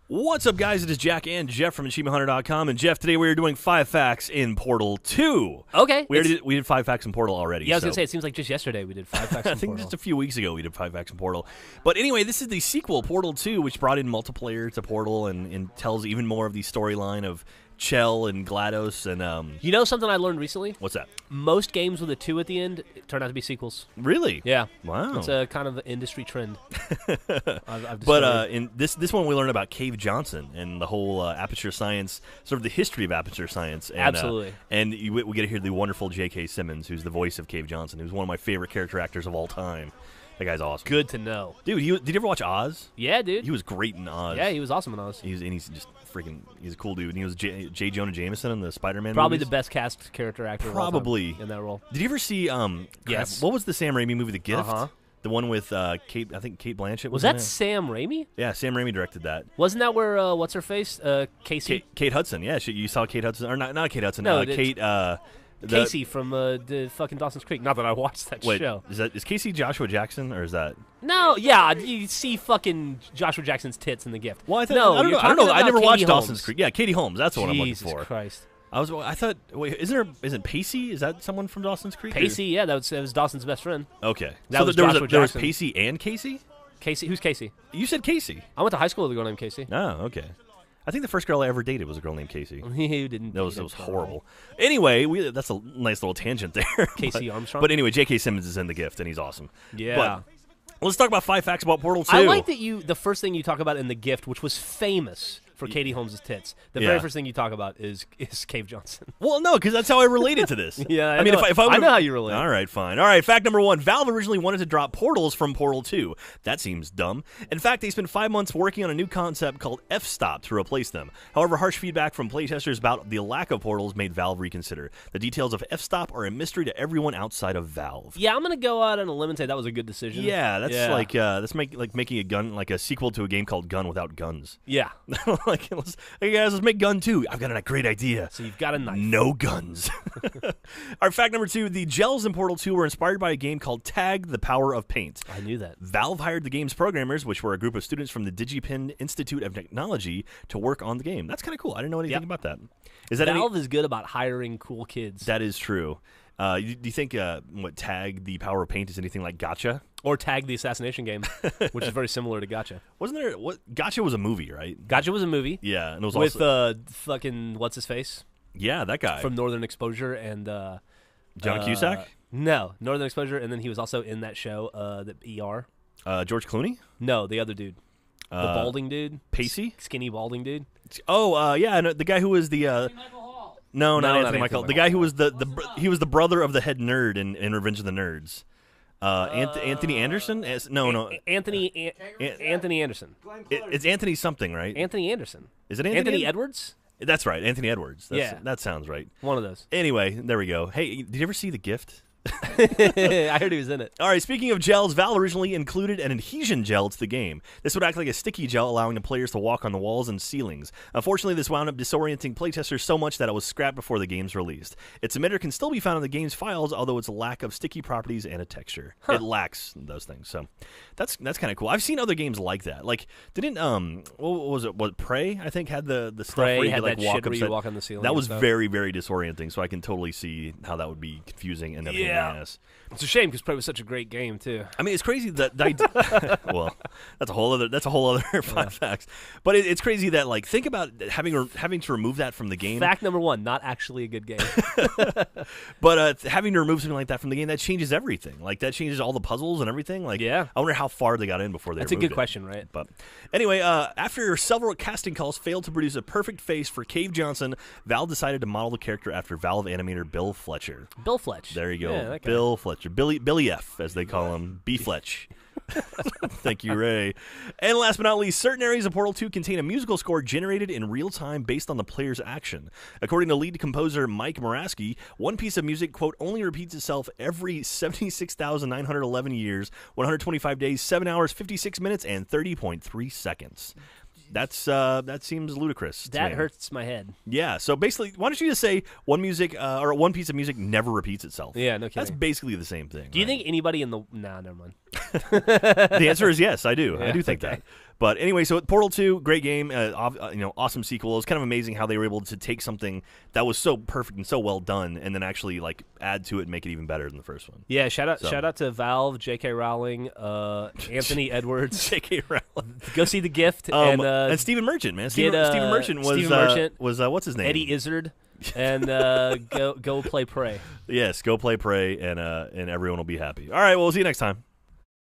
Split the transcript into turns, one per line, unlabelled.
What's up, guys? It is Jack and Jeff from AchievementHunter.com. And Jeff, today we are doing 5 facts in Portal 2.
Okay.
We did 5 facts in Portal already.
Yeah, I was going to say, it seems like just yesterday we did 5 facts in Portal.
I think just a few weeks ago we did 5 facts in Portal. But anyway, this is the sequel, Portal 2, which brought in multiplayer to Portal and tells even more of the storyline of Chell and GLaDOS and
You know something I learned recently?
what's that?
Most games with a 2 at the end turn out to be sequels.
Really?
Yeah.
Wow.
It's a kind of an industry trend. I've
But in this one we learned about Cave Johnson and the whole Aperture Science, sort of the history of Aperture Science. And,
Absolutely.
And we get to hear the wonderful J.K. Simmons, who's the voice of Cave Johnson, who's one of my favorite character actors of all time. That guy's awesome.
Good to know.
Dude, did you ever watch Oz?
Yeah, dude.
He was great in Oz.
Yeah, he was awesome in Oz.
He's just freaking. He's a cool dude. And he was J. Jonah Jameson in the Spider-Man.
Probably
movies.
the best cast character actor of all
Probably
time in that role.
Did you ever see?
Yes.
What was the Sam Raimi movie, The Gift?
Uh-huh.
The one with Kate. I think Kate Blanchett
Was
in
that
it?
Sam Raimi?
Yeah, Sam Raimi directed that.
Wasn't that where, what's her face? Casey?
Kate Hudson. Yeah, you saw Kate Hudson, or not Kate Hudson.
No,
Kate.
Casey from the fucking Dawson's Creek. Not that I watched that
Wait,
show.
is Casey Joshua Jackson, or is that?
No, yeah, you see fucking Joshua Jackson's tits in The Gift.
Well, I
no,
don't know. I never watched
Katie
Dawson's
Holmes.
Creek. Yeah, Katie Holmes. That's what I'm looking
Jesus
for.
Christ.
I thought. Wait, isn't Pacey? Is that someone from Dawson's Creek?
Pacey, yeah, that was Dawson's best friend.
Okay.
That
So
was
there was
Joshua
there was
Jackson.
Pacey and Casey.
Casey, who's Casey?
You said Casey.
I went to high school with a girl named Casey.
Oh, okay. I think the first girl I ever dated was a girl named Casey.
You didn't.
That was horrible. Anyway, that's a nice little tangent there.
Casey Armstrong.
But anyway, J.K. Simmons is in The Gift, and he's awesome.
Yeah.
But let's talk about 5 facts about Portal 2.
I like that the first thing you talk about in The Gift, which was famous for Katie Holmes' tits. The very
Yeah.
first thing you talk about is Cave Johnson.
Well, no, because that's how I related to this.
Yeah,
I mean,
know.
if I
I know how you relate.
All right, fine. All right, fact number 1. Valve originally wanted to drop portals from Portal 2. That seems dumb. In fact, they spent 5 months working on a new concept called F-Stop to replace them. However, harsh feedback from playtesters about the lack of portals made Valve reconsider. The details of F-Stop are a mystery to everyone outside of Valve.
Yeah, I'm gonna go out on a limb and say that was a good decision.
Yeah, that's making a gun like a sequel to a game called Gun Without Guns.
Yeah.
Hey guys, let's make Gun 2. I've got a great idea.
So you've got a knife.
No guns. All right, fact number 2. The gels in Portal 2 were inspired by a game called Tag: The Power of Paint.
I knew that.
Valve hired the game's programmers, which were a group of students from the DigiPen Institute of Technology, to work on the game. That's kind of cool. I didn't know anything about that. Is that
Valve is good about hiring cool kids.
That is true. Do you think Tag: The Power of Paint is anything like Gotcha?
Or Tag the Assassination Game, which is very similar to Gotcha.
Wasn't there? Gotcha was a movie, right?
Gotcha was a movie.
Yeah, and it was
with
also
fucking what's his face
yeah, that guy
from Northern Exposure and
John Cusack.
No, Northern Exposure, and then he was also in that show, the ER.
George Clooney.
No, the other dude, the balding dude,
Pacey.
skinny balding dude.
Oh, yeah, no, the guy who was the no, not Anthony Michael. The guy who was he was the brother of the head nerd in Revenge of the Nerds. Anthony Anderson? No.
Anthony Anderson.
It's Anthony something, right?
Anthony Anderson.
Is it
Anthony Edwards?
That's right, Anthony Edwards.
Yeah.
That sounds right.
One of those.
Anyway, there we go. Hey, did you ever see The Gift?
I heard he was in it.
All right, speaking of gels, Valve originally included an adhesion gel to the game. This would act like a sticky gel, allowing the players to walk on the walls and ceilings. Unfortunately, this wound up disorienting playtesters so much that it was scrapped before the game's released. Its emitter can still be found in the game's files, although its lack of sticky properties and a texture. It lacks those things, so that's kind of cool. I've seen other games like that. Like, didn't what was it? What Prey? I think had the stuff
Prey
where you
had
could like
that
walk
shit where
upside.
you walk on the ceiling
That
and
was
stuff.
very, very disorienting. So I can totally see how that would be confusing and everything.
Yeah.
Yes.
It's a shame because Prey was such a great game too.
I mean, it's crazy that well, that's a whole other 5 facts. But it's crazy that like think about having to remove that from the game.
Fact number 1: not actually a good game.
But having to remove something like that from the game, that changes everything. Like that changes all the puzzles and everything. Like,
Yeah.
I wonder how far they got in before they.
That's a
removed
good
it.
question, right?
But anyway, after several casting calls failed to produce a perfect face for Cave Johnson, Valve decided to model the character after Valve animator Bill Fletcher.
Bill Fletch.
There you go,
Yeah, that guy.
Bill Fletcher, Billy F, as they call him, B Fletch. Thank you, Ray. And last but not least, certain areas of Portal 2 contain a musical score generated in real time based on the player's action. According to lead composer Mike Moraski, one piece of music, quote, only repeats itself every 76,911 years, 125 days, 7 hours, 56 minutes, and 30.3 seconds. That seems ludicrous. to
That
me.
hurts my head.
Yeah. So basically, why don't you just say one piece of music never repeats itself?
Yeah, no
That's
kidding.
basically the same thing.
Do you
right?
think anybody in the... Nah, never mind.
The answer is yes. I do. I do think that. But anyway, so Portal 2, great game, awesome sequel. It's kind of amazing how they were able to take something that was so perfect and so well done, and then actually like add to it and make it even better than the first one.
Yeah, shout out to Valve, J.K. Rowling, Anthony Edwards.
J.K. Rowling.
Go see The Gift
and Stephen Merchant, man. Stephen Merchant was what's his name?
Eddie Izzard, and go play Prey.
Yes, go play Prey, and everyone will be happy. All right, well, we'll see you next time.